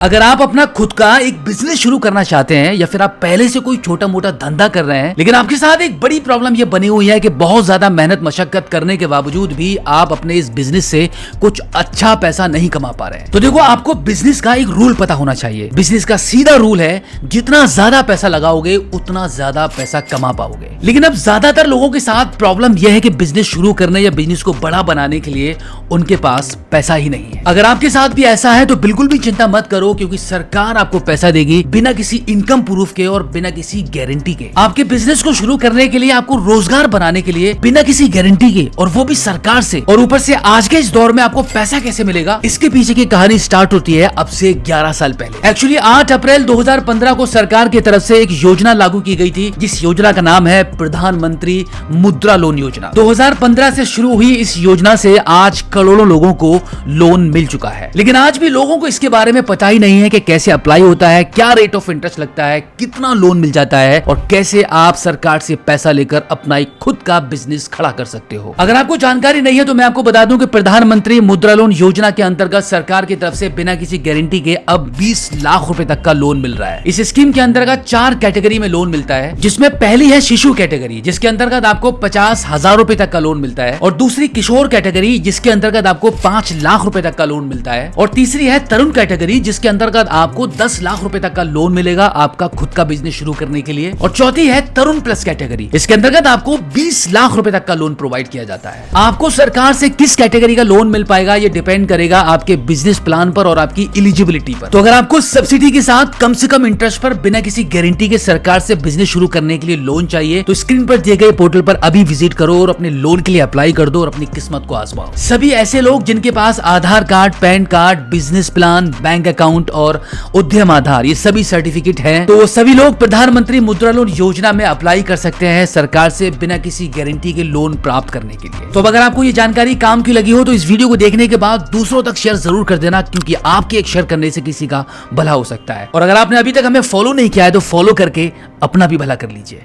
अगर आप अपना खुद का एक बिजनेस शुरू करना चाहते हैं या फिर आप पहले से कोई छोटा मोटा धंधा कर रहे हैं, लेकिन आपके साथ एक बड़ी प्रॉब्लम ये बनी हुई है कि बहुत ज्यादा मेहनत मशक्कत करने के बावजूद भी आप अपने इस बिजनेस से कुछ अच्छा पैसा नहीं कमा पा रहे हैं, तो देखो आपको बिजनेस का एक रूल पता होना चाहिए। बिजनेस का सीधा रूल है, जितना ज्यादा पैसा लगाओगे उतना ज्यादा पैसा कमा पाओगे। लेकिन अब ज्यादातर लोगों के साथ प्रॉब्लम यह है कि बिजनेस शुरू करने या बिजनेस को बड़ा बनाने के लिए उनके पास पैसा ही नहीं है। अगर आपके साथ भी ऐसा है तो बिल्कुल भी चिंता मत करो, क्योंकि सरकार आपको पैसा देगी बिना किसी इनकम प्रूफ के और बिना किसी गारंटी के। आपके बिजनेस को शुरू करने के लिए, आपको रोजगार बनाने के लिए बिना किसी गारंटी के, और वो भी सरकार से। और ऊपर से आज के इस दौर में आपको पैसा कैसे मिलेगा, इसके पीछे की कहानी स्टार्ट होती है अब से 11 साल पहले। एक्चुअली 8 अप्रैल 2015 को सरकार की तरफ से एक योजना लागू की गई थी, जिस योजना का नाम है प्रधानमंत्री मुद्रा लोन योजना। 2015 से शुरू हुई इस योजना से आज करोड़ों लोगों को लोन मिल चुका है। लेकिन आज भी लोगों को इसके बारे में पता ही नहीं है कि कैसे अप्लाई होता है, क्या रेट ऑफ इंटरेस्ट लगता है, कितना लोन मिल जाता है और कैसे आप सरकार से पैसा लेकर अपना एक खुद का बिजनेस खड़ा कर सकते हो। अगर आपको जानकारी नहीं है तो मैं आपको बता दूं कि प्रधानमंत्री मुद्रा लोन योजना के अंतर्गत सरकार की तरफ से बिना किसी गारंटी के अब 20 लाख रुपए तक का लोन मिल रहा है। इस स्कीम के अंतर्गत 4 कैटेगरी में लोन मिलता है, जिसमें पहली है शिशु कैटेगरी, जिसके अंतर्गत आपको 50,000 रुपए तक का लोन मिलता है, और दूसरी किशोर कैटेगरी, जिसके अंतर्गत आपको 5 लाख रुपए तक का लोन मिलता है, और तीसरी है तरुण कैटेगरी, जिसके अंतर्गत आपको 10 लाख रुपए तक का लोन मिलेगा आपका खुद का बिजनेस शुरू करने के लिए, और चौथी है तरुण प्लस कैटेगरी। इसके अंतर्गत आपको 20 लाख रुपए तक का लोन प्रोवाइड किया जाता है। आपको सरकार से किस कैटेगरी का लोन मिल पाएगा ये डिपेंड करेगा आपके बिजनेस प्लान पर और आपकी एलिजिबिलिटी पर। तो अगर आपको सब्सिडी के साथ कम से कम इंटरेस्ट पर बिना किसी गारंटी के सरकार से बिजनेस शुरू करने के लिए लोन चाहिए, तो स्क्रीन पर दिए गए पोर्टल पर अभी विजिट करो और अपने लोन के लिए अप्लाई कर दो और अपनी किस्मत को आजमाओ। सभी ऐसे लोग जिनके पास Aadhaar card, PAN card, business plan, bank account और उद्यम आधार, ये सभी सर्टिफिकेट हैं, तो सभी लोग प्रधानमंत्री मुद्रा लोन योजना में अप्लाई कर सकते हैं सरकार से बिना किसी गारंटी के लोन प्राप्त करने के लिए। तो अगर आपको ये जानकारी काम की लगी हो तो इस वीडियो को देखने के बाद दूसरों तक शेयर जरूर कर देना, क्योंकि आपके एक शेयर करने से किसी का भला हो सकता है। और अगर आपने अभी तक हमें फॉलो नहीं किया है तो फॉलो करके अपना भी भला कर लीजिए।